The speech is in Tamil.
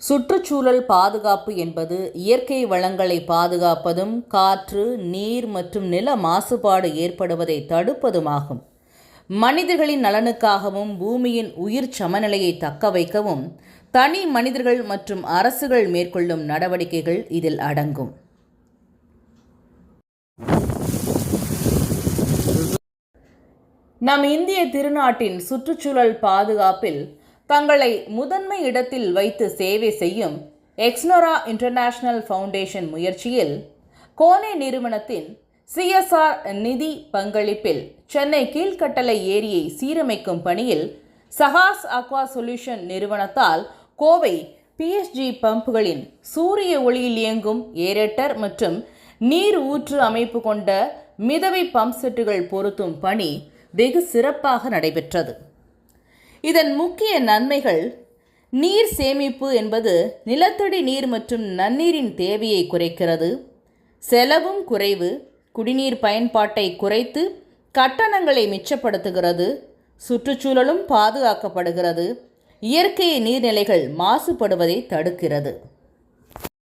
சுற்றுச்சூழல் பாதுகாப்பு என்பது இயற்கை வளங்களை பாதுகாப்பதும் காற்று, நீர் மற்றும் நில மாசுபாடு ஏற்படுவதை தடுப்பதுமாகும். மனிதர்களின் நலனுக்காகவும் பூமியின் உயிர் சமநிலையை தக்க வைக்கவும் தனி மனிதர்கள் மற்றும் அரசுகள் மேற்கொள்ளும் நடவடிக்கைகள் இதில் அடங்கும். நம் இந்திய திருநாட்டின் சுற்றுச்சூழல் பாதுகாப்பில் தங்களை முதன்மை இடத்தில் வைத்து சேவை செய்யும் எக்ஸ்னோரா இன்டர்நேஷனல் ஃபவுண்டேஷன் முயற்சியில் கோனே நிறுவனத்தின் CSR நிதி பங்களிப்பில் சென்னை கீழ்கட்டளை ஏரியை சீரமைக்கும் பணியில் சஹாஸ் அக்வா சொல்யூஷன் நிறுவனத்தால் கோவை PSG பம்புகளின் சூரிய ஒளியில் இயங்கும் ஏரேட்டர் மற்றும் நீர் ஊற்று அமைப்பு கொண்ட மிதவை பம்ப் செட்டுகள் பொருத்தும் பணி வெகு சிறப்பாக நடைபெற்றது. இதன் முக்கிய நன்மைகள்: நீர் சேமிப்பு என்பது நிலத்தடி நீர் மற்றும் நன்னீரின் தேவையை குறைக்கிறது, செலவும் குறைவு, குடிநீர் பயன்பாட்டை குறைத்து கட்டணங்களை மிச்சப்படுத்துகிறது, சுற்றுச்சூழலும் பாதுகாக்கப்படுகிறது, இயற்கை நீர்நிலைகள் மாசுபடுவதை தடுக்கிறது.